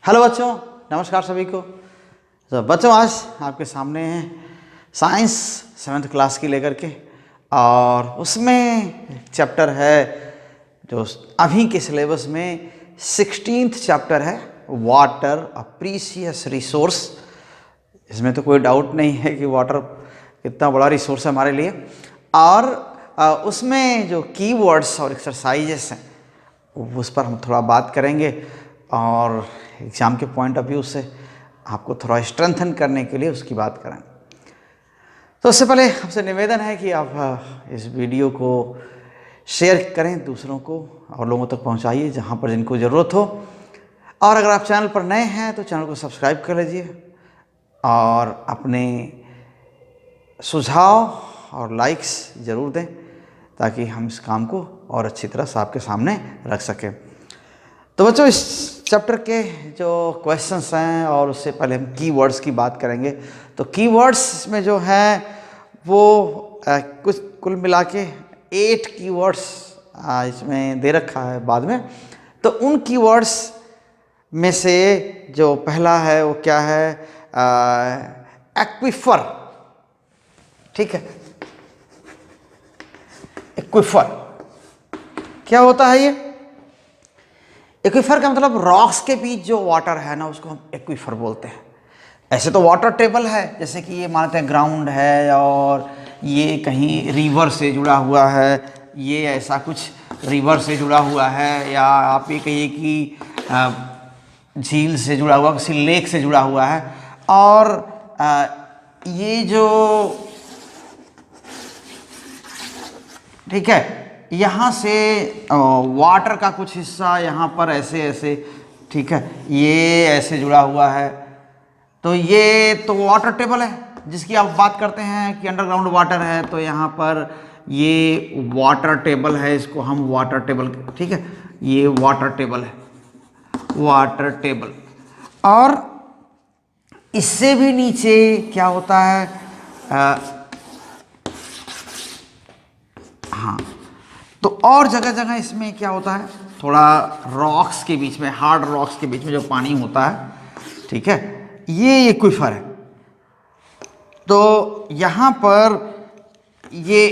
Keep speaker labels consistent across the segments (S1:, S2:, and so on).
S1: Hello बच्चों, नमस्कार सभी को। तो बच्चों आज आपके सामने है साइंस 7th क्लास की लेकर के, और उसमें चैप्टर है जो अभी के सिलेबस में 16th चैप्टर है, वाटर अ प्रीशियस रिसोर्स। इसमें तो कोई डाउट नहीं है कि वाटर कितना बड़ा रिसोर्स है हमारे लिए। और उसमें जो कीवर्ड्स और एक्सरसाइजेस हैं उस पर हम थोड़ा बात करेंगे, और एग्ज़ाम के पॉइंट ऑफ व्यू से आपको थोड़ा स्ट्रेंथन करने के लिए उसकी बात करें। तो उससे पहले आपसे निवेदन है कि आप इस वीडियो को शेयर करें दूसरों को और लोगों तक पहुंचाइए जहां पर जिनको ज़रूरत हो। और अगर आप चैनल पर नए हैं तो चैनल को सब्सक्राइब कर लीजिए और अपने सुझाव और लाइक्स ज़रूर दें ताकि हम इस काम को और अच्छी तरह से आपके सामने रख सकें। तो बच्चों, इस चैप्टर के जो क्वेश्चंस हैं और उससे पहले हम कीवर्ड्स की बात करेंगे। तो कीवर्ड्स में जो हैं वो कुछ कुल मिला के 8 कीवर्ड्स इसमें दे रखा है बाद में। तो उन कीवर्ड्स में से जो पहला है वो क्या है? एक्विफर। ठीक है, एक्विफर क्या होता है? ये एक्विफर का मतलब रॉक्स के बीच जो वाटर है ना, उसको हम एक्विफर बोलते हैं। ऐसे तो वाटर टेबल है, जैसे कि ये मानते हैं ग्राउंड है और ये कहीं रिवर से जुड़ा हुआ है, ये ऐसा कुछ रिवर से जुड़ा हुआ है, या आप ये कहिए कि झील से जुड़ा हुआ, किसी लेक से जुड़ा हुआ है। और ये जो ठीक है, यहाँ से वाटर का कुछ हिस्सा यहाँ पर ऐसे ऐसे, ठीक है, ये ऐसे जुड़ा हुआ है। तो ये तो वाटर टेबल है जिसकी आप बात करते हैं कि अंडरग्राउंड वाटर है। तो यहाँ पर ये वाटर टेबल है, इसको हम वाटर टेबल, ठीक है, ये वाटर टेबल है, वाटर टेबल। और इससे भी नीचे क्या होता है? हाँ, तो और जगह जगह इसमें क्या होता है, थोड़ा रॉक्स के बीच में, हार्ड रॉक्स के बीच में जो पानी होता है, ठीक है, ये एक्विफर है। तो यहाँ पर ये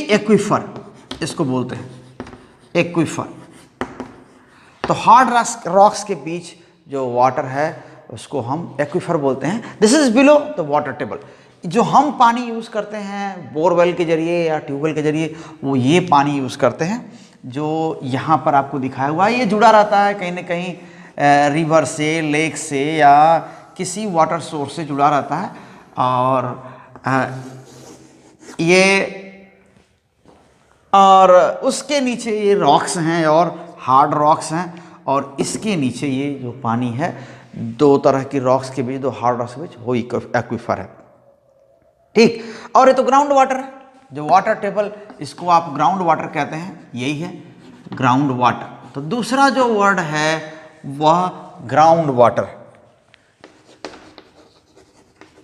S1: एक्विफर इसको बोलते हैं, एक्विफर। तो हार्ड रॉक्स के बीच जो वाटर है उसको हम एक्विफर बोलते हैं। This is below the water table. जो हम पानी यूज़ करते हैं बोरवेल के जरिए या ट्यूबवेल के जरिए, वो ये पानी यूज़ करते हैं जो यहाँ पर आपको दिखाया हुआ है। ये जुड़ा रहता है कहीं ना कहीं रिवर से, लेक से, या किसी वाटर सोर्स से जुड़ा रहता है। और उसके नीचे ये रॉक्स हैं और हार्ड रॉक्स हैं, और इसके नीचे ये जो पानी है, दो तरह की रॉक्स के बीच, दो हार्ड रॉक्स के बीच, वो एक्विफर है। ठीक, और ये तो ग्राउंड वाटर है, जो वाटर टेबल, इसको आप ग्राउंड वाटर कहते हैं, यही है ग्राउंड वाटर। तो दूसरा जो वर्ड है वह ग्राउंड वाटर,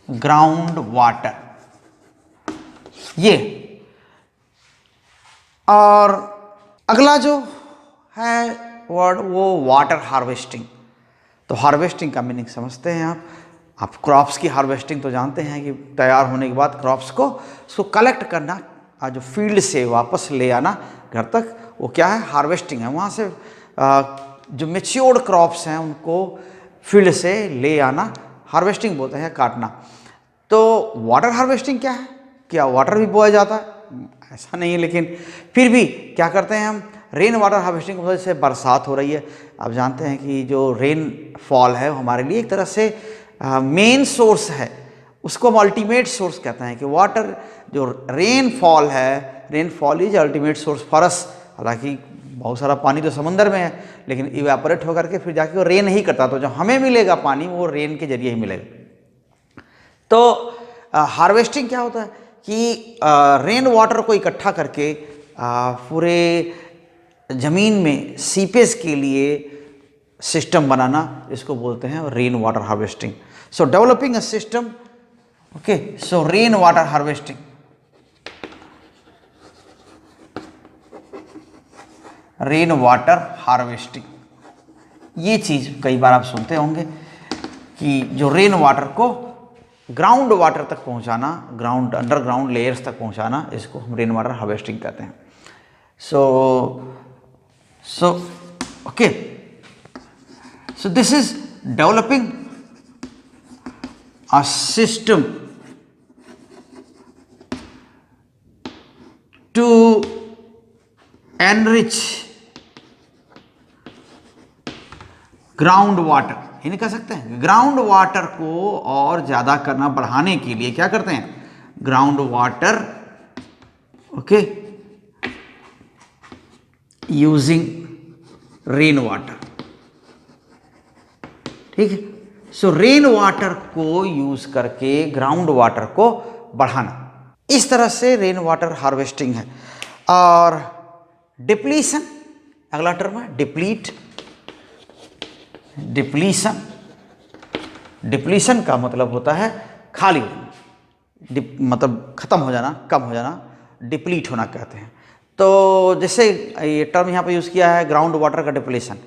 S1: ग्राउंड वाटर ये। और अगला जो है वर्ड वो वाटर हार्वेस्टिंग। तो हार्वेस्टिंग का मीनिंग समझते हैं आप क्रॉप्स की हार्वेस्टिंग तो जानते हैं कि तैयार होने के बाद क्रॉप्स को उसको कलेक्ट करना, जो फील्ड से वापस ले आना घर तक, वो क्या है? हार्वेस्टिंग है। वहाँ से जो मेच्योर्ड क्रॉप्स हैं उनको फील्ड से ले आना हार्वेस्टिंग बोलते हैं, काटना। तो वाटर हार्वेस्टिंग क्या है? क्या वाटर भी बोया जाता है? ऐसा नहीं है, लेकिन फिर भी क्या करते हैं हम? रेन वाटर हार्वेस्टिंग की वजह से बरसात हो रही है। आप जानते हैं कि जो रेन फॉल है वो हमारे लिए एक तरह से मेन सोर्स है, उसको हम अल्टीमेट सोर्स कहते हैं कि वाटर जो रेन फॉल है, rain fall is ultimate source for us. हालांकि बहुत सारा पानी तो समंदर में है, लेकिन इवेपोरेट होकर के फिर जाके वो रेन ही करता, तो जो हमें मिलेगा पानी वो रेन के जरिए ही मिलेगा। तो हार्वेस्टिंग क्या होता है कि रेन वाटर को इकट्ठा करके पूरे ज़मीन में सीपेज के लिए सिस्टम बनाना, इसको बोलते हैं rain water harvesting. So developing a system, okay, so rain water harvesting. Rain water harvesting. ये चीज़ कई बार आप सुनते होंगे कि जो रेन वाटर को ग्राउंड वाटर तक पहुंचाना, ग्राउंड अंडरग्राउंड लेयर्स तक पहुंचाना, इसको हम रेन वाटर हार्वेस्टिंग कहते हैं। So okay, so this is developing a system to enrich ground water, ये नहीं कह सकते हैं, ग्राउंड वाटर को और ज़्यादा करना, बढ़ाने के लिए क्या करते हैं, ground water, okay, using rain water. ठीक है, सो रेन वाटर को यूज करके ग्राउंड वाटर को बढ़ाना, इस तरह से रेन वाटर हार्वेस्टिंग है। और डिप्लीशन, अगला टर्म है डिप्लीट। डिप्लीशन, डिप्लीशन का मतलब होता है खाली होना, मतलब खत्म हो जाना, कम हो जाना, डिप्लीट होना कहते हैं। तो जैसे ये टर्म यहाँ पे यूज़ किया है ग्राउंड वाटर का डिप्लीशन।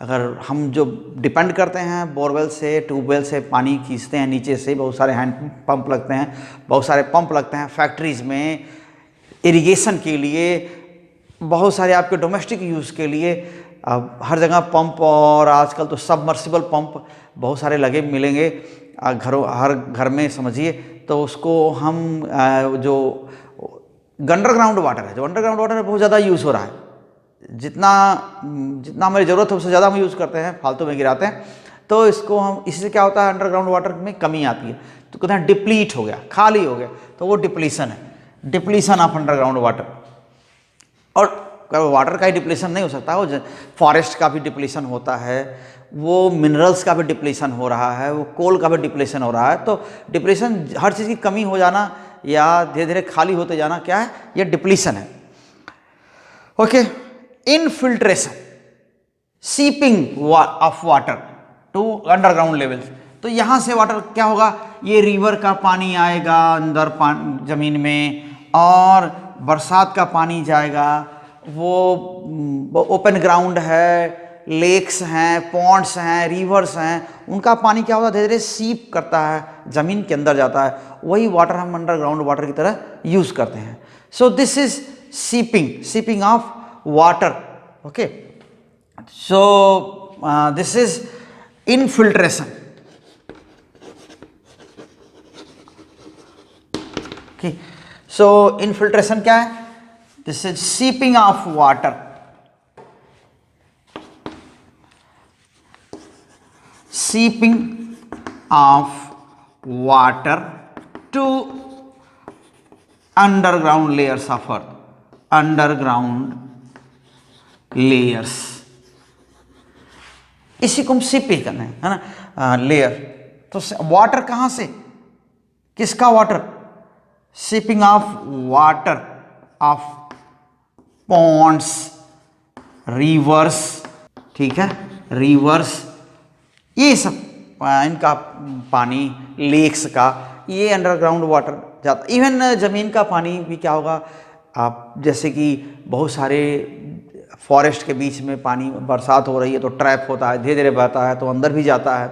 S1: अगर हम जो डिपेंड करते हैं बोरवेल से, ट्यूबवेल से पानी खींचते हैं नीचे से, बहुत सारे हैंड पंप लगते हैं, बहुत सारे पंप लगते हैं फैक्ट्रीज़ में इरिगेशन के लिए, बहुत सारे आपके डोमेस्टिक यूज़ के लिए, अब हर जगह पंप, और आजकल तो सबमर्सिबल पंप बहुत सारे लगे मिलेंगे घरों, हर घर में समझिए। तो उसको हम जो अंडरग्राउंड वाटर है, जो अंडरग्राउंड वाटर है बहुत ज़्यादा यूज़ हो रहा है, जितना हमारी ज़रूरत है उससे ज़्यादा हम यूज़ करते हैं, फालतू में गिराते हैं। तो इसको हम, इससे क्या होता है, अंडरग्राउंड वाटर में कमी आती है, तो कहते हैं डिप्लीट हो गया, खाली हो गया, तो वो डिप्लीशन है, डिप्लीशन ऑफ अंडरग्राउंड वाटर। और वाटर का ही डिप्लीशन नहीं हो सकता, वो फॉरेस्ट का भी डिप्लीशन होता है, वो मिनरल्स का भी डिप्लीशन हो रहा है, वो कोल का भी डिप्लीशन हो रहा है। तो डिप्लीशन, हर चीज़ की कमी हो जाना या धीरे धीरे खाली होते जाना, क्या है, ये डिप्लीशन है। Okay, infiltration, seeping of water to underground levels. तो यहाँ से वाटर क्या होगा, ये रिवर का पानी आएगा अंदर जमीन में, और बरसात का पानी जाएगा, वो ओपन ग्राउंड है, लेक्स हैं, पॉन्ड्स हैं, रिवर्स हैं, उनका पानी क्या होता है, धीरे धीरे सीप करता है, ज़मीन के अंदर जाता है, वही वाटर हम अंडरग्राउंड वाटर की तरह यूज़ करते हैं। सो this is seeping of water, okay. So this is infiltration, okay. So infiltration क्या है, this is seeping of water, seeping of water to underground layers of earth, underground layers, इसी को हम सीप ही करना है ना, लेयर। तो वाटर कहाँ से, किसका water, seeping of water of ponds, rivers, ठीक है, रिवर्स, ये सब इनका पानी, लेक्स का, ये अंडरग्राउंड वाटर जाता। इवन ज़मीन का पानी भी क्या होगा, आप जैसे कि बहुत सारे फॉरेस्ट के बीच में पानी, बरसात हो रही है तो ट्रैप होता है, धीरे धीरे बहता है तो अंदर भी जाता है।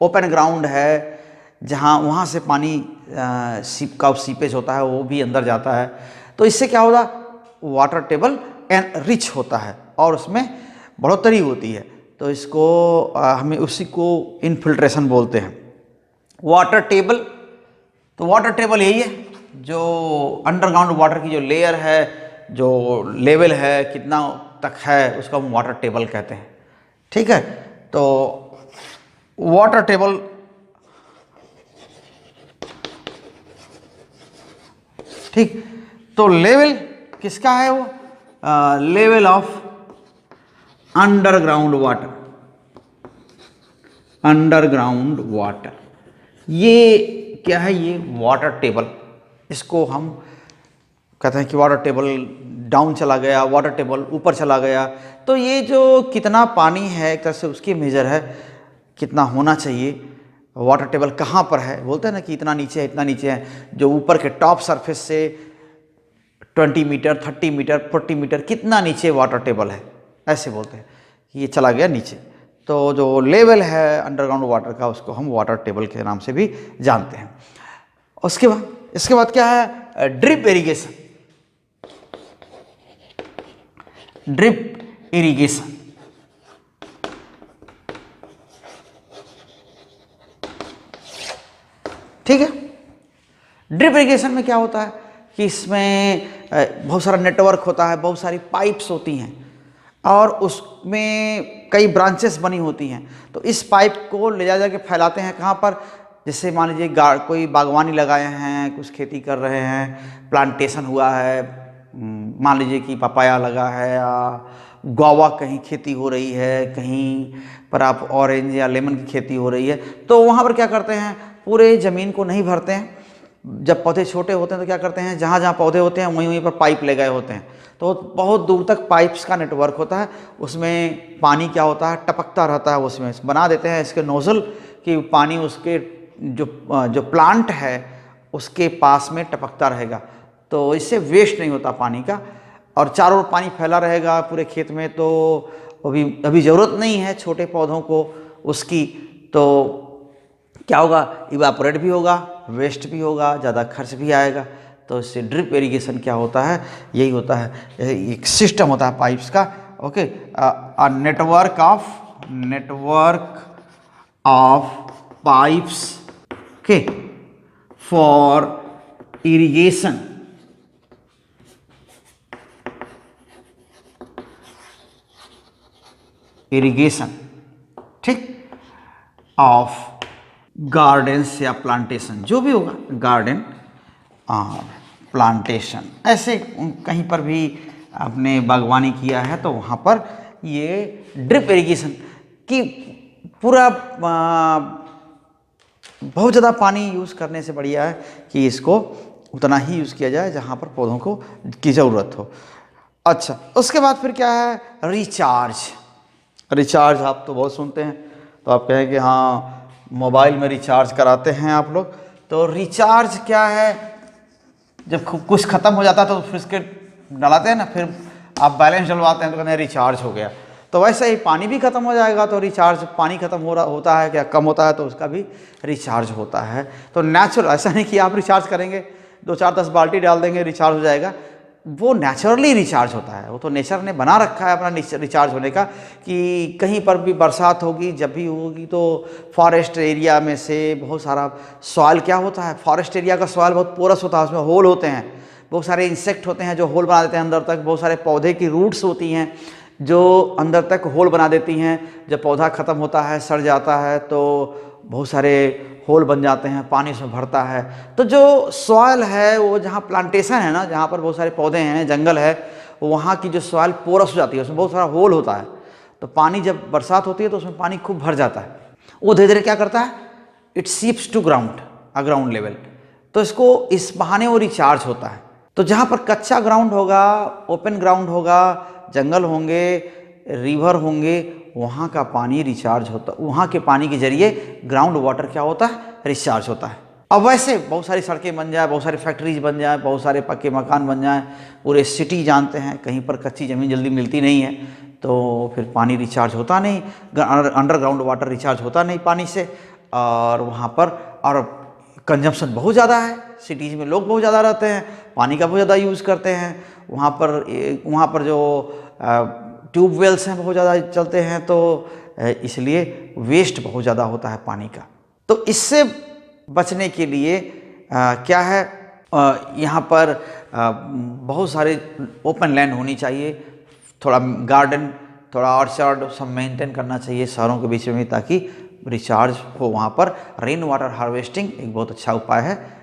S1: ओपन ग्राउंड है जहाँ, वहाँ से पानी सीप का सीपेज होता है, वो भी अंदर जाता है। तो इससे क्या होगा, वाटर टेबल रिच होता है और उसमें बढ़ोतरी होती है। तो इसको हमें उसी को इनफिल्ट्रेशन बोलते हैं। वाटर टेबल, तो वाटर टेबल यही है, जो अंडरग्राउंड वाटर की जो लेयर है, जो लेवल है, कितना तक है, उसका हम वाटर टेबल कहते हैं। ठीक है, तो वाटर टेबल ठीक, तो लेवल किसका है, वो level of underground water, underground water, ये क्या है, ये वाटर टेबल। इसको हम कहते हैं कि वाटर टेबल डाउन चला गया, वाटर टेबल ऊपर चला गया। तो ये जो कितना पानी है एक तरह से उसकी मेजर है, कितना होना चाहिए, वाटर टेबल कहाँ पर है, बोलते हैं ना कि इतना नीचे है, इतना नीचे है। जो ऊपर के टॉप सरफेस से 20 मीटर, 30 मीटर, 40 मीटर कितना नीचे वाटर टेबल है, ऐसे बोलते हैं कि ये चला गया नीचे। तो जो लेवल है अंडरग्राउंड वाटर का उसको हम वाटर टेबल के नाम से भी जानते हैं। इसके बाद क्या है, ड्रिप इरिगेशन। ड्रिप इरिगेशन ठीक है। ड्रिप इरिगेशन में क्या होता है कि इसमें बहुत सारा नेटवर्क होता है, बहुत सारी पाइप्स होती हैं और उसमें कई ब्रांचेस बनी होती हैं। तो इस पाइप को ले जा के फैलाते हैं कहाँ पर, जैसे मान लीजिए कोई बागवानी लगाए हैं, कुछ खेती कर रहे हैं, प्लांटेशन हुआ है, मान लीजिए कि पपाया लगा है या गुआवा कहीं खेती हो रही है, कहीं पर आप ऑरेंज या लेमन की खेती हो रही है, तो वहाँ पर क्या करते हैं, पूरे ज़मीन को नहीं भरते हैं। जब पौधे छोटे होते हैं तो क्या करते हैं, जहाँ जहाँ पौधे होते हैं वहीं वहीं पर पाइप ले गए होते हैं, तो बहुत दूर तक पाइप्स का नेटवर्क होता है। उसमें पानी क्या होता है, टपकता रहता है, उसमें बना देते हैं इसके नोज़ल कि पानी उसके जो प्लांट है उसके पास में टपकता रहेगा, तो इससे वेस्ट नहीं होता पानी का और चारों ओर पानी फैला रहेगा पूरे खेत में। तो अभी ज़रूरत नहीं है छोटे पौधों को उसकी, तो क्या होगा, इवापोरेट भी होगा, वेस्ट भी होगा, ज़्यादा खर्च भी आएगा। तो इससे ड्रिप इरिगेशन क्या होता है, यही होता है, एक सिस्टम होता है पाइप्स का। Okay, network of pipes okay for irrigation ठीक ऑफ गार्डन्स या प्लांटेशन, जो भी होगा, गार्डन और प्लांटेशन। ऐसे कहीं पर भी आपने बागवानी किया है तो वहाँ पर ये ड्रिप इरिगेशन की पूरा बहुत ज़्यादा पानी यूज़ करने से बढ़िया है कि इसको उतना ही यूज़ किया जाए जहाँ पर पौधों को की ज़रूरत हो। अच्छा, उसके बाद फिर क्या है, रिचार्ज आप तो बहुत सुनते हैं, तो आप कहें कि हाँ मोबाइल में रिचार्ज कराते हैं आप लोग, तो रिचार्ज क्या है, जब कुछ ख़त्म हो जाता है तो फिर उसके डलाते हैं ना, फिर आप बैलेंस डलवाते हैं तो कहते हैं रिचार्ज हो गया। तो वैसे ही पानी भी ख़त्म हो जाएगा तो रिचार्ज, पानी ख़त्म होता है क्या, कम होता है तो उसका भी रिचार्ज होता है। तो नेचुरल, ऐसा नहीं कि आप रिचार्ज करेंगे 2-4-10 बाल्टी डाल देंगे रिचार्ज हो जाएगा, वो नेचुरली रिचार्ज होता है। वो तो नेचर ने बना रखा है अपना रिचार्ज होने का, कि कहीं पर भी बरसात होगी, जब भी होगी, तो फॉरेस्ट एरिया में से बहुत सारा सॉइल क्या होता है, फॉरेस्ट एरिया का सॉइल बहुत पोरस होता है, उसमें होल होते हैं, बहुत सारे इंसेक्ट होते हैं जो होल बना देते हैं अंदर तक, बहुत सारे पौधे की रूट्स होती हैं जो अंदर तक होल बना देती हैं। जब पौधा ख़त्म होता है, सड़ जाता है, तो बहुत सारे होल बन जाते हैं, पानी उसमें भरता है। तो जो सॉइल है वो जहाँ प्लांटेशन है ना, जहाँ पर बहुत सारे पौधे हैं, जंगल है, वहाँ की जो सॉइल पोरस हो जाती है, उसमें बहुत सारा होल होता है, तो पानी जब बरसात होती है तो उसमें पानी खूब भर जाता है। वो धीरे धीरे क्या करता है, it seeps to ground level, तो इसको इस बहाने वो रिचार्ज होता है। तो जहाँ पर कच्चा ग्राउंड होगा, ओपन ग्राउंड होगा, जंगल होंगे, रिवर होंगे, वहाँ का पानी रिचार्ज होता, वहाँ के पानी के जरिए ग्राउंड वाटर क्या होता है, रिचार्ज होता है। अब वैसे बहुत सारी सड़कें बन जाए, बहुत सारी फैक्ट्रीज बन जाए, बहुत सारे पक्के मकान बन जाएं, पूरे सिटी जानते हैं कहीं पर कच्ची ज़मीन जल्दी मिलती नहीं है, तो फिर पानी रिचार्ज होता नहीं, अंडरग्राउंड वाटर रिचार्ज होता नहीं पानी से, और वहाँ पर और कंजम्पशन बहुत ज़्यादा है, सिटीज़ में लोग बहुत ज़्यादा रहते हैं, पानी का बहुत ज़्यादा यूज़ करते हैं, वहाँ पर जो ट्यूबवेल्स हैं बहुत ज़्यादा चलते हैं, तो इसलिए वेस्ट बहुत ज़्यादा होता है पानी का। तो इससे बचने के लिए क्या है, यहाँ पर बहुत सारे ओपन लैंड होनी चाहिए, थोड़ा गार्डन, थोड़ा ऑर्चर्ड सब मेंटेन करना चाहिए शहरों के बीच में, ताकि रिचार्ज हो। वहाँ पर रेन वाटर हार्वेस्टिंग एक बहुत अच्छा उपाय है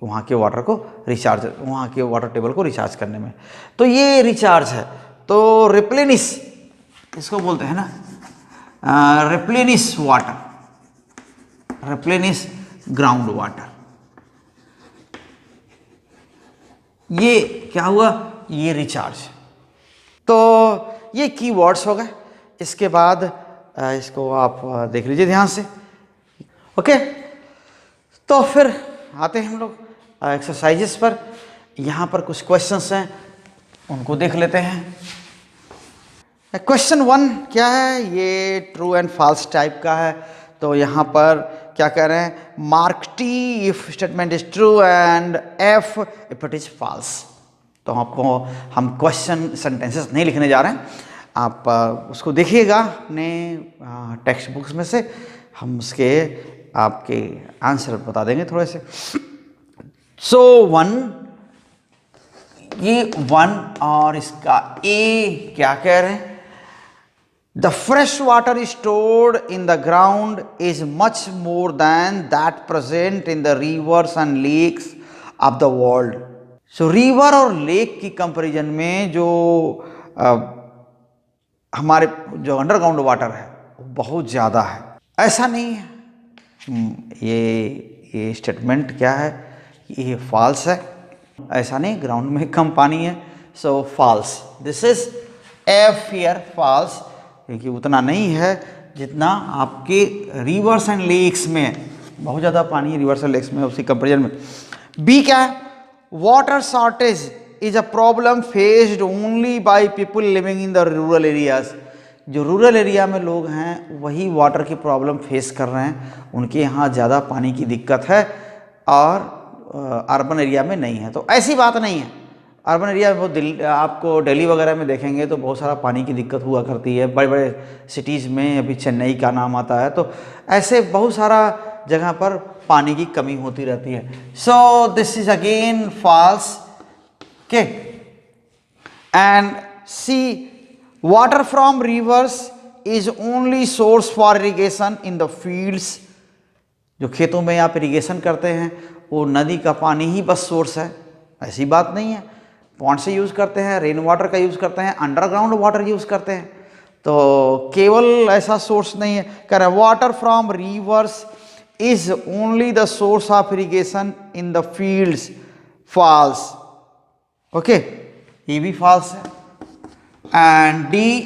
S1: वहाँ के वाटर को रिचार्ज, वहाँ के वाटर टेबल को रिचार्ज करने में। तो ये रिचार्ज है। तो रिप्लेनिश इसको बोलते हैं ना, replenish water, replenish ground water. ये क्या हुआ, ये रिचार्ज। तो ये कीवर्ड्स हो गए। इसके बाद इसको आप देख लीजिए ध्यान से। ओके, तो फिर आते हैं हम लोग एक्सरसाइजेस पर। यहाँ पर कुछ क्वेश्चंस हैं, उनको देख लेते हैं। क्वेश्चन 1 क्या है, ये ट्रू एंड फॉल्स टाइप का है। तो यहाँ पर क्या कह रहे हैं, mark T if statement is true and F if it is false. तो आपको हम क्वेश्चन सेंटेंसेस नहीं लिखने जा रहे हैं, आप उसको देखिएगा अपने टेक्स्ट बुक्स में से, हम उसके आपके आंसर बता देंगे थोड़े से। सो 1, ये 1 और इसका ए क्या कह रहे हैं, the fresh water stored in the ground is much more than that present in the rivers and lakes of the world. So river और लेक की कंपैरिजन में जो हमारे जो अंडरग्राउंड वाटर है वो बहुत ज़्यादा है, ऐसा नहीं है। ये स्टेटमेंट क्या है, ये फॉल्स है, ऐसा नहीं, ग्राउंड में कम पानी है, so false. This is F here, false, क्योंकि उतना नहीं है जितना आपके रिवर्स एंड लेक्स में है, बहुत ज़्यादा पानी है रिवर्स एंड लेक्स में उसकी कंपेरिजन में। बी क्या है, water shortage is a problem faced only by people living in the rural areas. जो रूरल एरिया में लोग हैं वही वाटर की प्रॉब्लम फेस कर रहे हैं, उनके यहाँ ज़्यादा पानी की दिक्कत है और अर्बन एरिया में नहीं है। तो ऐसी बात नहीं है, अर्बन एरिया में बहुत आपको दिल्ली वगैरह में देखेंगे तो बहुत सारा पानी की दिक्कत हुआ करती है, बड़े बड़े सिटीज़ में, अभी चेन्नई का नाम आता है, तो ऐसे बहुत सारा जगह पर पानी की कमी होती रहती है। So this is again false. Okay, and C, water from rivers is only source for irrigation in the fields. जो खेतों में आप इरिगेशन करते हैं वो नदी का पानी ही बस सोर्स है, ऐसी बात नहीं है। पॉन्ड से यूज़ करते हैं, रेन वाटर का यूज़ करते हैं, अंडरग्राउंड वाटर यूज़ करते हैं, तो केवल ऐसा सोर्स नहीं है। कह रहे water from rivers is only the source of irrigation in the fields, false. Okay, ये भी फॉल्स है। And D,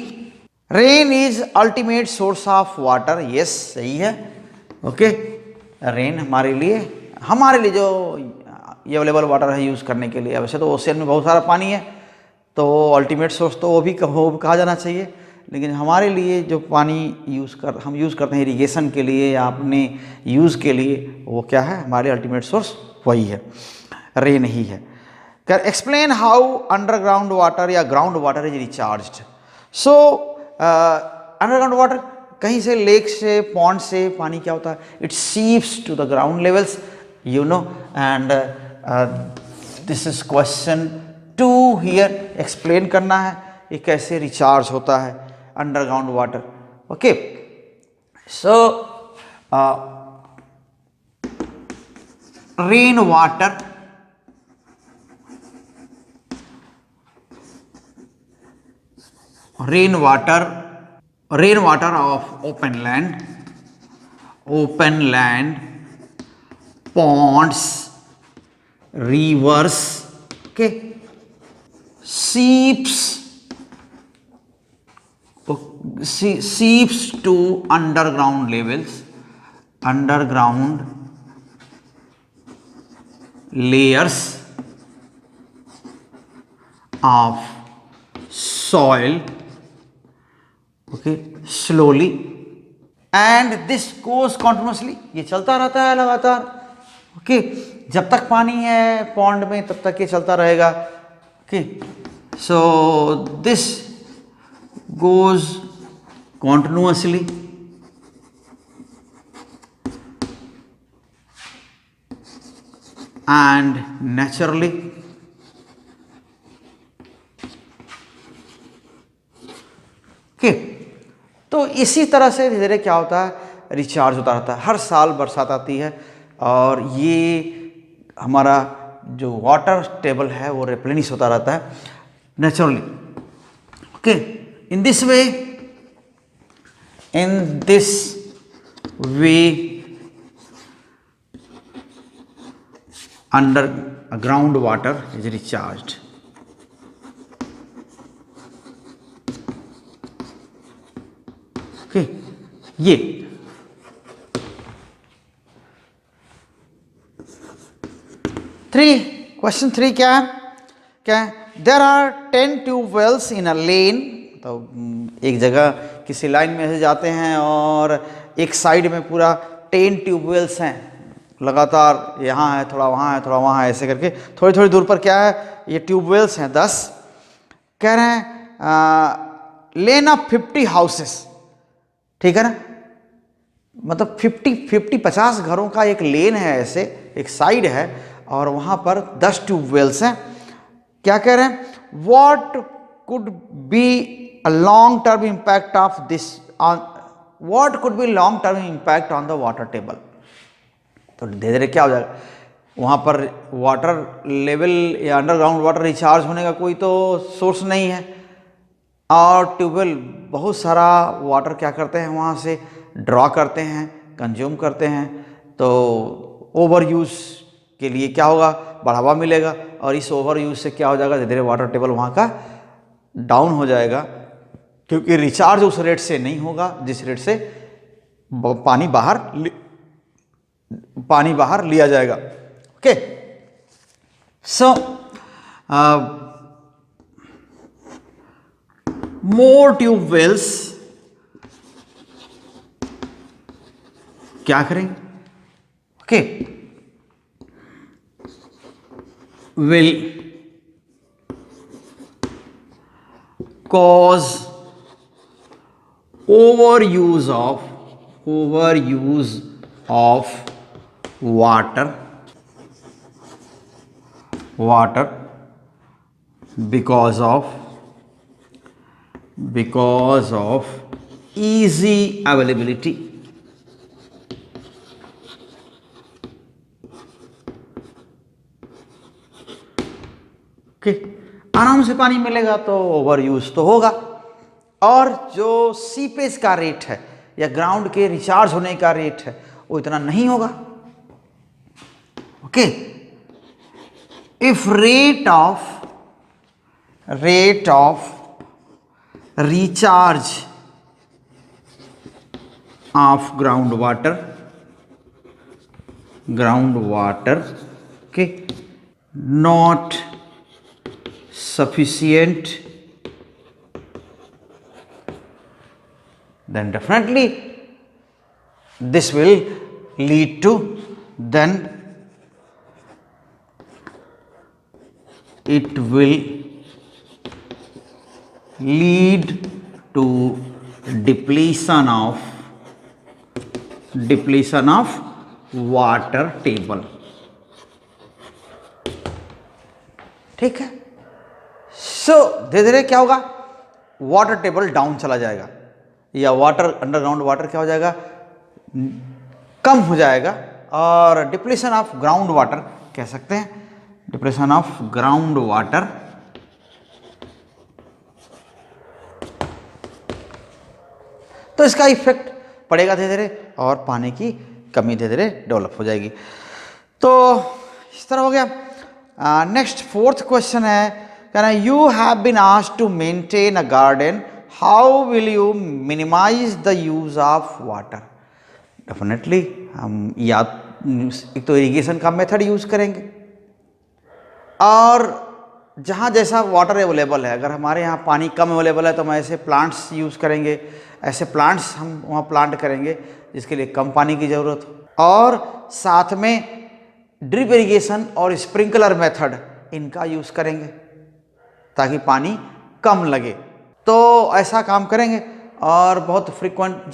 S1: rain is ultimate source of water, yes सही है। ओके, रेन हमारे लिए जो ये अवेलेबल वाटर है यूज़ करने के लिए, वैसे तो ओशियन में बहुत सारा पानी है तो अल्टीमेट सोर्स तो वो भी कहा जाना चाहिए, लेकिन हमारे लिए जो पानी हम यूज़ करते हैं इरिगेशन के लिए या अपने यूज़ के लिए, वो क्या है, हमारे अल्टीमेट सोर्स वही है, रेन ही है। एक्सप्लेन हाउ अंडरग्राउंड वाटर या ground water is recharged. So underground water कहीं से, लेक से, पॉन्ड से पानी क्या होता है, it seeps to the ground levels, you know, and this is question 2 here. Explain करना है ये कैसे रिचार्ज होता है underground water. Okay, so rain water, rainwater of open land, ponds, rivers, okay, seeps to underground layers of soil, okay, slowly, and this goes continuously, ये चलता रहता है लगातार। ओके, जब तक पानी है पॉन्ड में तब तक ये चलता रहेगा। Okay, so this goes continuously and naturally। Okay, तो इसी तरह से धीरे धीरे क्या होता है, रिचार्ज होता रहता है। हर साल बरसात आती है और ये हमारा जो वाटर टेबल है वो रिप्लेनिश होता रहता है naturally. Okay, in this way underground water is recharged. Okay, ये क्वेश्चन 3 क्या है, देर आर 10 ट्यूबवेल्स इन अ लेन। तो एक जगह किसी लाइन में से जाते हैं और एक साइड में पूरा 10 ट्यूबवेल्स हैं लगातार, यहाँ है थोड़ा, वहाँ है थोड़ा, वहाँ है, ऐसे करके थोड़ी थोड़ी दूर पर क्या है, ये ट्यूबवेल्स हैं 10। कह रहे हैं लेन ऑफ 50 हाउसेस, ठीक है ना, मतलब 50 घरों का एक लेन है, ऐसे एक साइड है और वहाँ पर 10 ट्यूबवेल्स हैं। क्या कह रहे हैं, what could be a long term impact of this on, what could be long term impact on the water table. तो धीरे धीरे क्या हो जाएगा, वहाँ पर वाटर लेवल या अंडरग्राउंड वाटर रिचार्ज होने का कोई तो सोर्स नहीं है, और ट्यूबवेल बहुत सारा वाटर क्या करते हैं वहाँ से ड्रॉ करते हैं, कंज्यूम करते हैं। तो ओवर यूज़ के लिए क्या होगा, बढ़ावा मिलेगा, और इस ओवर यूज़ से क्या हो जाएगा, धीरे धीरे वाटर टेबल वहाँ का डाउन हो जाएगा, क्योंकि रिचार्ज उस रेट से नहीं होगा जिस रेट से पानी बाहर लिया जाएगा। ओके, सो मोर ट्यूबवेल्स क्या करेंगे, okay, will cause overuse of water because of easy availability, okay, आराम से पानी मिलेगा तो ओवर यूज तो होगा, और जो सीपेज का रेट है या ग्राउंड के रिचार्ज होने का रेट है वो इतना नहीं होगा। Okay, if rate of recharge of ground water okay not sufficient, then definitely this will lead to, then it will lead to depletion of water table, ठीक है। सो धीरे धीरे क्या होगा, वाटर टेबल डाउन चला जाएगा, या वाटर अंडरग्राउंड वाटर क्या हो जाएगा, कम हो जाएगा, और डिप्लीशन ऑफ ग्राउंड वाटर कह सकते हैं, डिप्लीशन ऑफ ग्राउंड वाटर तो इसका इफेक्ट पड़ेगा धीरे धीरे, और पानी की कमी धीरे धीरे डेवलप हो जाएगी। तो इस तरह हो गया। नेक्स्ट फोर्थ क्वेश्चन है, कहना you have been asked to maintain a garden, how will you minimize the use of water. Definitely हम या एक तो इरिगेशन का मेथड यूज करेंगे, और जहाँ जैसा वाटर अवेलेबल है, अगर हमारे यहाँ पानी कम अवेलेबल है तो हम ऐसे प्लांट्स यूज़ करेंगे, ऐसे प्लांट्स हम वहाँ प्लांट करेंगे जिसके लिए कम पानी की ज़रूरत हो, और साथ में ड्रिप इरिगेशन और स्प्रिंकलर मेथड इनका यूज़ करेंगे ताकि पानी कम लगे। तो ऐसा काम करेंगे, और बहुत फ्रीक्वेंट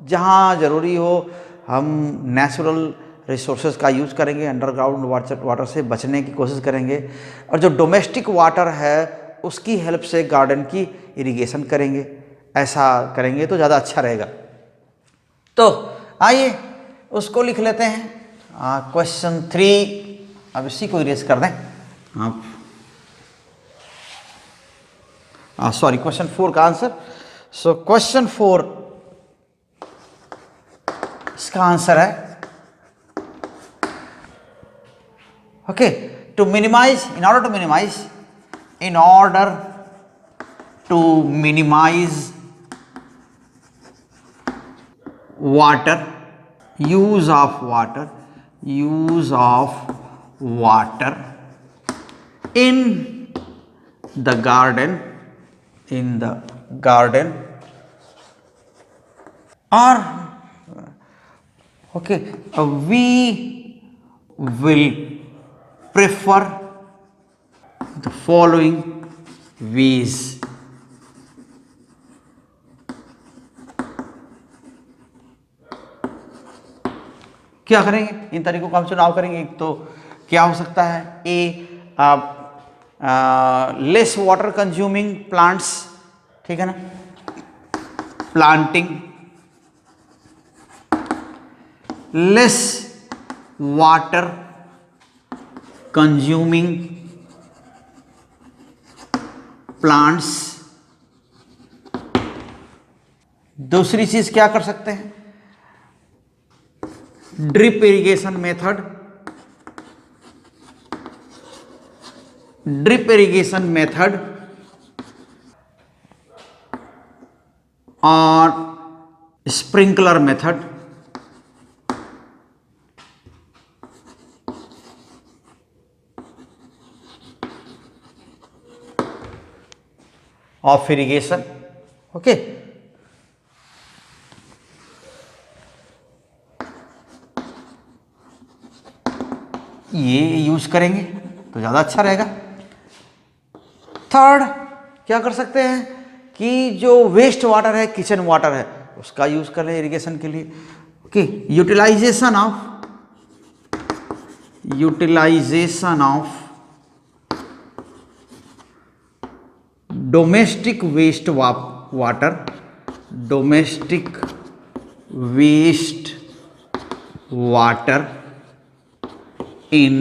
S1: जहाँ ज़रूरी हो हम नेचुरल रिसोर्सेज का यूज़ करेंगे, अंडरग्राउंड वाटर से बचने की कोशिश करेंगे, और जो डोमेस्टिक वाटर है उसकी हेल्प से गार्डन की इरिगेशन करेंगे। ऐसा करेंगे तो ज़्यादा अच्छा रहेगा। तो आइए उसको लिख लेते हैं, क्वेश्चन 3, अब इसी को इरेज कर दें आप, सॉरी क्वेश्चन 4 का आंसर। सो क्वेश्चन 4 इसका आंसर है, okay, to minimize, in order to minimize water, use of water in the garden garden, or okay, we will prefer the following ways. क्या करेंगे, इन तरीकों का हम चुनाव करेंगे। एक तो क्या हो सकता है, a less water consuming plants, ठीक है ना, planting less water consuming plants. दूसरी चीज क्या कर सकते हैं, drip irrigation method, drip irrigation method और sprinkler method. Of irrigation, okay. ये यूज करेंगे तो ज़्यादा अच्छा रहेगा। थर्ड क्या कर सकते हैं कि जो वेस्ट वाटर है, किचन वाटर है, उसका यूज कर लें इरिगेशन के लिए, okay. Utilization of domestic waste water, domestic waste water in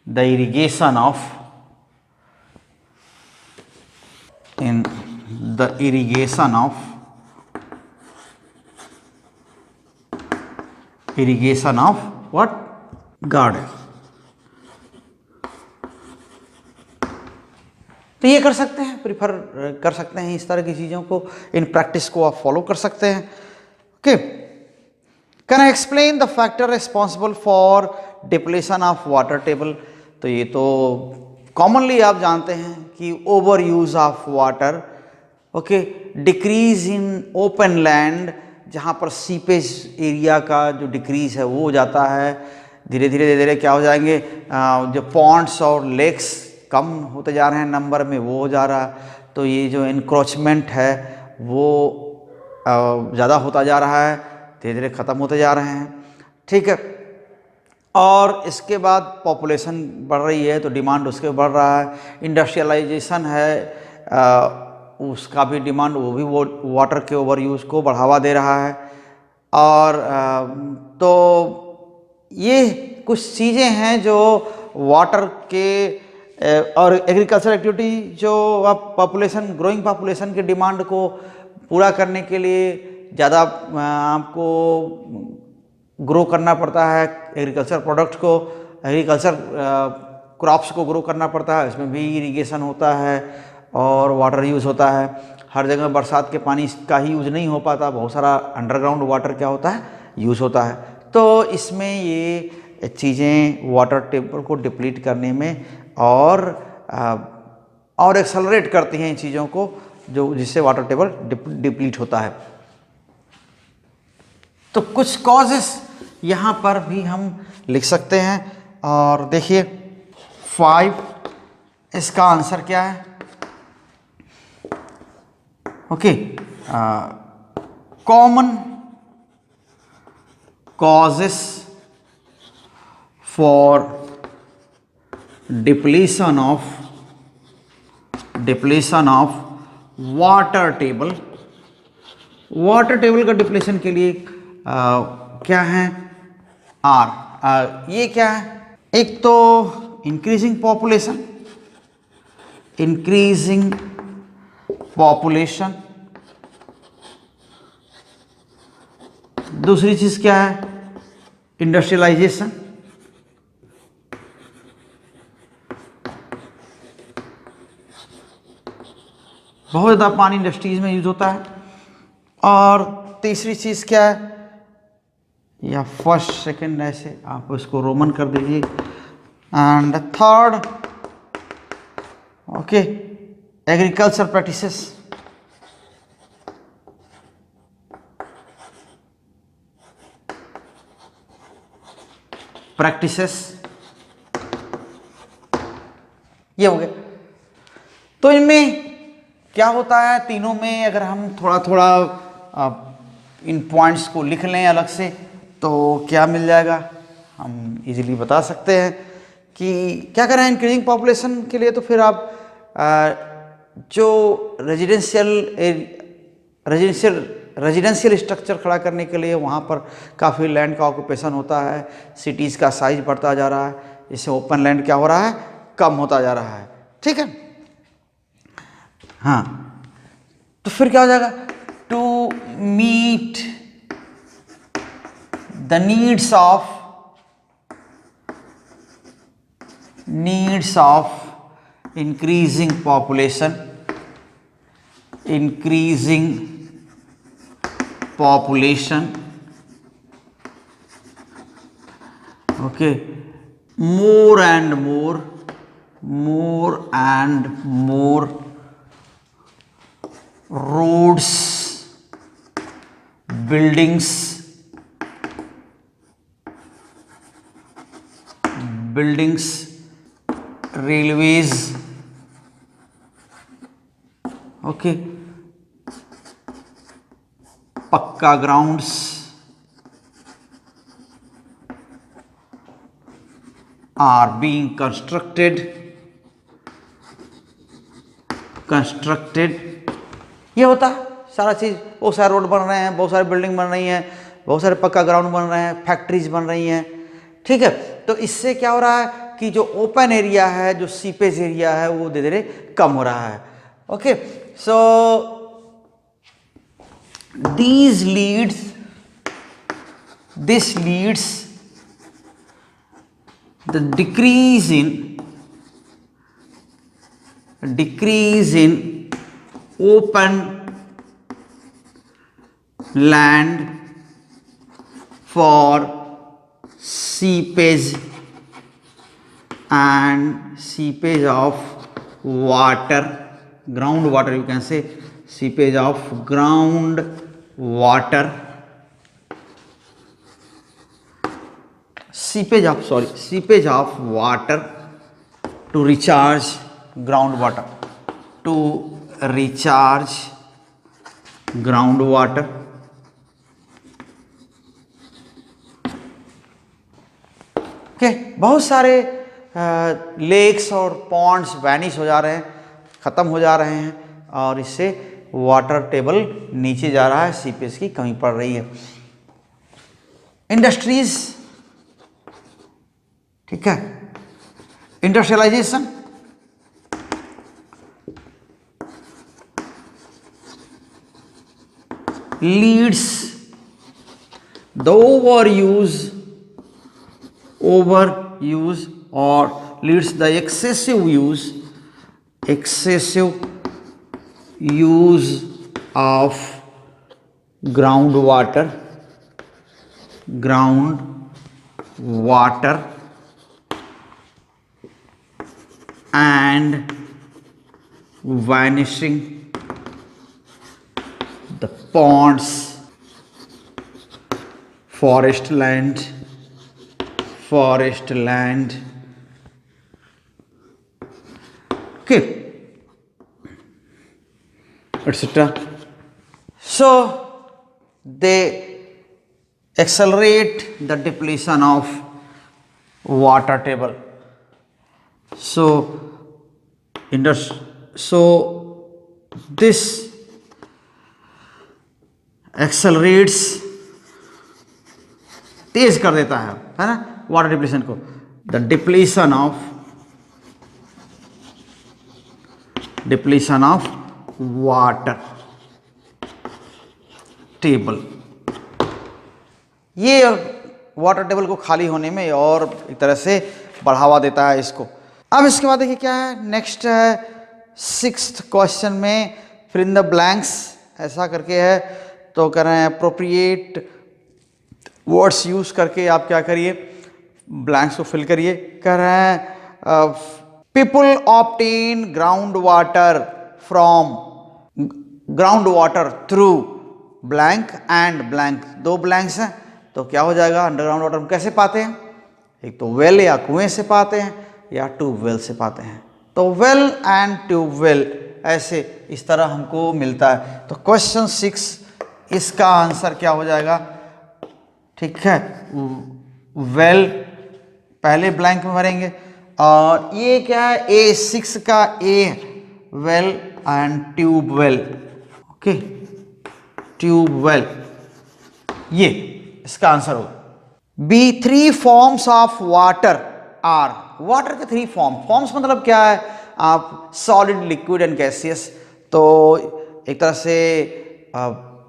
S1: the irrigation of what, garden। तो ये कर सकते हैं, प्रिफर कर सकते हैं इस तरह की चीज़ों को, इन प्रैक्टिस को आप फॉलो कर सकते हैं, okay. Can I explain the factor responsible for depletion of water table. तो ये तो कॉमनली आप जानते हैं कि over use of water, okay, decrease in open land, जहाँ पर सीपेज एरिया का जो डिक्रीज है वो हो जाता है, धीरे धीरे क्या हो जाएंगे, जो पॉन्ड्स और लेक्स कम होते जा रहे हैं नंबर में, वो हो जा रहा है। तो ये जो इंक्रोचमेंट है वो ज़्यादा होता जा रहा है, धीरे धीरे ख़त्म होते जा रहे हैं, ठीक है। और इसके बाद पॉपुलेशन बढ़ रही है तो डिमांड उसके बढ़ रहा है, इंडस्ट्रियलाइजेशन है, उसका भी डिमांड, वो भी वाटर के ओवर यूज़ को बढ़ावा दे रहा है। और तो ये कुछ चीज़ें हैं जो वाटर के और एग्रीकल्चर एक्टिविटी जो आप पॉपुलेशन, ग्रोइंग पॉपुलेशन के डिमांड को पूरा करने के लिए ज़्यादा आपको ग्रो करना पड़ता है, एग्रीकल्चर प्रोडक्ट को, एग्रीकल्चर क्रॉप्स को ग्रो करना पड़ता है, इसमें भी इरिगेशन होता है और वाटर यूज़ होता है। हर जगह बरसात के पानी का ही यूज़ नहीं हो पाता, बहुत सारा अंडरग्राउंड वाटर क्या होता है, यूज़ होता है। तो इसमें ये चीज़ें वाटर टेबल को डिप्लीट करने में और एक्सेलरेट करती हैं इन चीज़ों को, जो जिससे वाटर टेबल डिप्लीट होता है। तो कुछ कॉजेस यहाँ पर भी हम लिख सकते हैं, और देखिए 5, इसका आंसर क्या है, okay. Common causes for depletion of water table. Water table का डिप्लीशन के लिए क्या है, आर। ये क्या है, एक तो इंक्रीजिंग पॉपुलेशन, दूसरी चीज क्या है, इंडस्ट्रियलाइजेशन, बहुत ज़्यादा पानी इंडस्ट्रीज में यूज होता है। और तीसरी चीज़ क्या है, या फर्स्ट सेकंड ऐसे आप इसको रोमन कर दीजिए, and third, okay, agriculture practices, practices, ये हो गया। तो इनमें क्या होता है, तीनों में अगर हम थोड़ा थोड़ा इन पॉइंट्स को लिख लें अलग से तो क्या मिल जाएगा, हम इजीली बता सकते हैं कि क्या करें इंक्रीजिंग पॉपुलेशन के लिए। तो फिर आप जो रेजिडेंशियल स्ट्रक्चर खड़ा करने के लिए वहाँ पर काफ़ी लैंड का ऑक्यूपेशन होता है, सिटीज़ का साइज बढ़ता जा रहा है, इससे ओपन लैंड क्या हो रहा है, कम होता जा रहा है। ठीक है, हाँ। तो फिर क्या हो जाएगा, to meet the needs of increasing population, okay, more and more roads, buildings, railways, okay, पक्का ग्राउंड्स, आर बीइंग कंस्ट्रक्टेड, ये होता है सारा चीज़। बहुत सारे रोड बन रहे हैं, बहुत सारे बिल्डिंग बन रही हैं, बहुत सारे पक्का ग्राउंड बन रहे हैं, फैक्ट्रीज बन रही हैं। ठीक है, तो इससे क्या हो रहा है कि जो ओपन एरिया है, जो सीपेज एरिया है, वो धीरे धीरे कम हो रहा है। Okay, so this leads the decrease in open land for seepage of water, groundwater, you can say seepage of groundwater, seepage of water to recharge groundwater, okay. बहुत सारे लेक्स और पॉन्ड्स वैनिश हो जा रहे हैं, ख़त्म हो जा रहे हैं, और इससे वाटर टेबल नीचे जा रहा है, सीपेज की कमी पड़ रही है। इंडस्ट्रीज, ठीक है, industrialisation, leads the overuse or leads the excessive use of groundwater and vanishing the ponds, forest land, okay, etc. So they accelerate the depletion of water table. So this accelerates, तेज कर देता है ना, water depletion को। The depletion of water table, ये water table को खाली होने में और एक तरह से बढ़ावा देता है इसको। अब इसके बाद देखिए क्या है, नेक्स्ट है 6th क्वेश्चन में फिल इन द ब्लैंक्स, ऐसा करके है। तो कह रहे हैं अप्रोप्रिएट वर्ड्स यूज करके आप क्या करिए, ब्लैंक्स को फिल करिए। कह रहे हैं people obtain ground water through blank and blank, 2 blanks हैं, तो क्या हो जाएगा, अंडरग्राउंड वाटर हम कैसे पाते हैं, एक तो वेल या कुएं से पाते हैं या ट्यूबवेल से पाते हैं। तो वेल एंड ट्यूबवेल ऐसे इस तरह हमको मिलता है। तो क्वेश्चन 6 इसका आंसर क्या हो जाएगा? ठीक है, वेल पहले ब्लैंक में भरेंगे। और ये क्या है? A6 का a well and tubewell. Okay, tubewell ये इसका आंसर होगा। B 3 forms of water are. Water के 3 फॉर्म्स मतलब क्या है? आप सॉलिड, लिक्विड एंड गैसियस। तो एक तरह से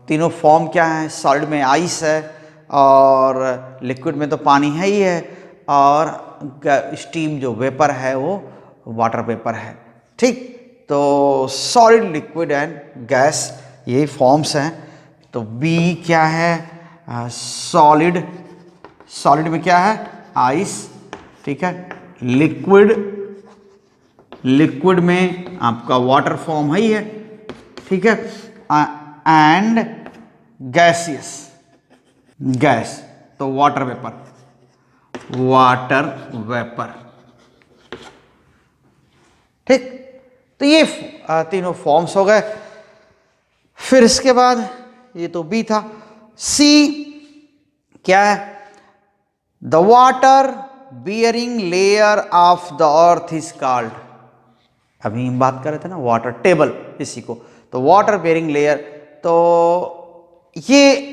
S1: तीनों फॉर्म क्या है? सॉलिड में आइस है और लिक्विड में तो पानी है ही है, और स्टीम जो वेपर है वो वाटर वेपर है। ठीक, तो सॉलिड, लिक्विड एंड गैस ये फॉर्म्स हैं। तो बी क्या है? सॉलिड। सॉलिड में क्या है? आइस। ठीक है, लिक्विड में आपका वाटर फॉर्म है ही है। ठीक है, एंड गैसियस, गैस तो वाटर वेपर, वाटर वेपर। ठीक, तो ये तीनों फॉर्म्स हो गए। फिर इसके बाद ये तो बी था। सी क्या है? The water bearing layer of the earth is called. अभी हम बात कर रहे थे ना वाटर टेबल, इसी को। तो वाटर बियरिंग लेयर, तो ये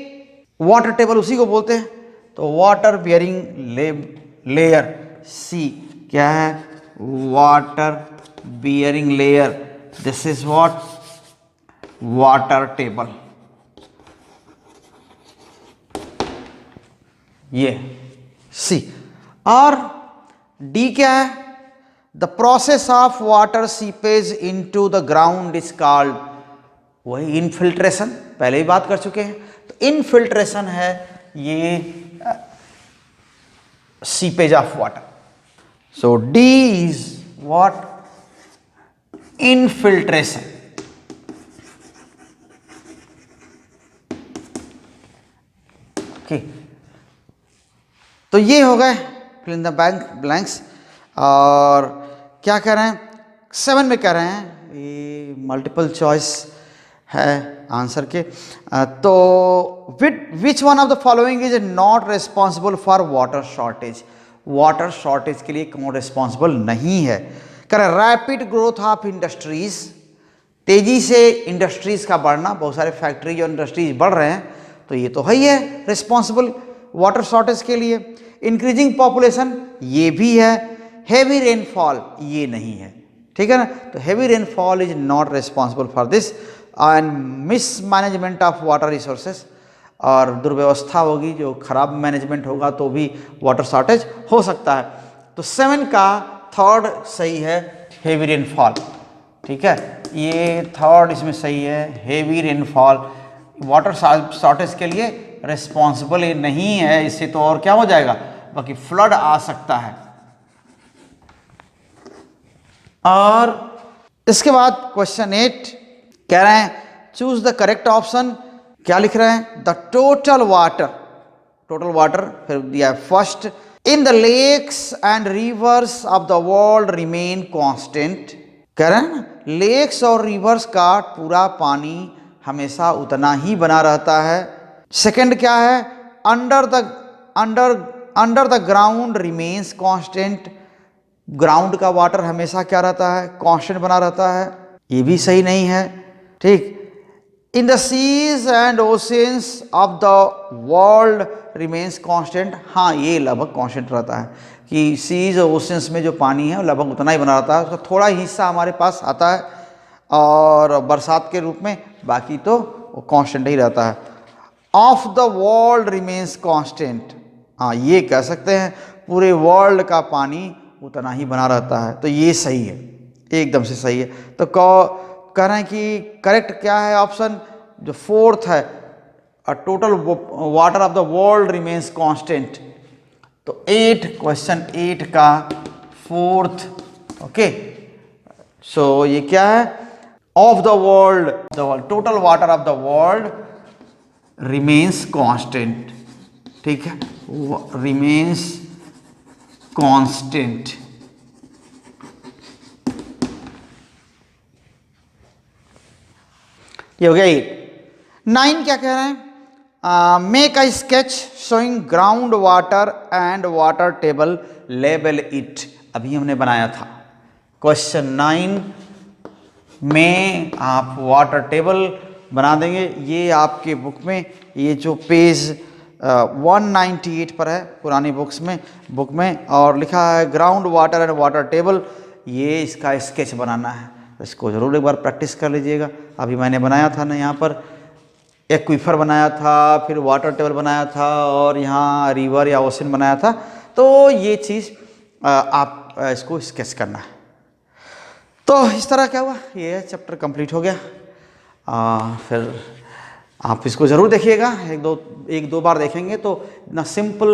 S1: वाटर टेबल उसी को बोलते हैं। तो वाटर बियरिंग लेयर सी क्या है? Water bearing layer, this is what? Water table. ये सी। और डी क्या है? The process of water seepage into the ground is called. वही इनफिल्ट्रेशन, पहले ही बात कर चुके हैं। तो इनफिल्ट्रेशन है ये seepage of water. So D is what? Infiltration. Okay, तो ये हो गए फिल इन द ब्लैंक्स। और क्या कह रहे हैं? 7 में कह रहे हैं, ये मल्टीपल चॉइस है आंसर के। तो which one of the following is not responsible for water shortage? Water shortage के लिए कौन रिस्पॉन्सिबल नहीं है? कह रहे रैपिड ग्रोथ ऑफ इंडस्ट्रीज, तेजी से इंडस्ट्रीज का बढ़ना, बहुत सारे फैक्ट्री और इंडस्ट्रीज बढ़ रहे हैं, तो ये तो है ही है रिस्पॉन्सिबल वाटर शॉर्टेज के लिए। इंक्रीजिंग पॉपुलेशन ये भी है। हेवी रेनफॉल ये नहीं है। ठीक है ना, तो heavy rainfall is not responsible for this. And mismanagement of water resources, और दुर्व्यवस्था होगी, जो खराब मैनेजमेंट होगा तो भी वाटर शॉर्टेज हो सकता है। तो 7 का थर्ड सही है, हेवी रेनफॉल। ठीक है, ये थर्ड इसमें सही है, हेवी रेनफॉल वाटर शॉर्टेज के लिए रिस्पॉन्सिबल ये नहीं है। इससे तो और क्या हो जाएगा, बाकी फ्लड आ सकता है। और इसके बाद क्वेश्चन 8 कह रहे हैं चूज द करेक्ट ऑप्शन। क्या लिख रहे हैं? द टोटल वाटर फिर दिया first in the lakes and rivers of the world remain constant. कह रहे हैं ना, लेक्स और रिवर्स का पूरा पानी हमेशा उतना ही बना रहता है। सेकंड क्या है? Under the ground remains constant. Ground का वाटर हमेशा क्या रहता है? कांस्टेंट बना रहता है। ये भी सही नहीं है। ठीक, in the seas and oceans of the world remains constant. हाँ, ये लगभग कांस्टेंट रहता है कि सीज और ओशियंस में जो पानी है वो लगभग उतना ही बना रहता है। उसका थोड़ा हिस्सा हमारे पास आता है और बरसात के रूप में, बाकी तो वो कांस्टेंट ही रहता है। Of the world remains constant, हाँ ये कह सकते हैं पूरे वर्ल्ड का पानी उतना ही बना रहता है। तो ये सही है, एकदम से सही है। तो कह रहे हैं कि करेक्ट क्या है ऑप्शन जो फोर्थ है, total water of the world remains constant. तो 8 क्वेश्चन 8 का फोर्थ। ओके, सो ये क्या है? Of the world, total water of the world remains constant. ठीक है, रिमेन्स कांस्टेंट। ये हो गया 8। 9 क्या कह रहे हैं? Make a sketch showing ground water and water table, label it. अभी हमने बनाया था। क्वेश्चन 9 में आप वाटर टेबल बना देंगे। ये आपके बुक में, ये जो पेज 198 पर है पुरानी बुक में और लिखा है ground water and water table. ये इसका स्केच बनाना है, इसको ज़रूर एक बार प्रैक्टिस कर लीजिएगा। अभी मैंने बनाया था ना, यहाँ पर एक्वीफर बनाया था, फिर वाटर टेबल बनाया था और यहाँ रिवर या ओशन बनाया था। तो ये चीज़ आप इसको स्केच करना है। तो इस तरह क्या हुआ, ये चैप्टर कंप्लीट हो गया। फिर आप इसको ज़रूर देखिएगा, एक दो बार देखेंगे तो इतना सिंपल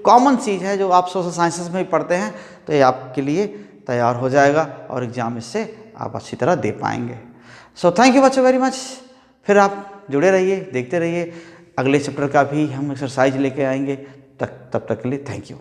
S1: कॉमन चीज़ है जो आप सोशल साइंसेस में भी पढ़ते हैं, तो ये आपके लिए तैयार हो जाएगा और एग्ज़ाम इससे आप अच्छी तरह दे पाएंगे। सो थैंक यू बच्चों वेरी मच। फिर आप जुड़े रहिए, देखते रहिए। अगले चैप्टर का भी हम एक्सरसाइज लेके आएंगे। तब तक के लिए थैंक यू।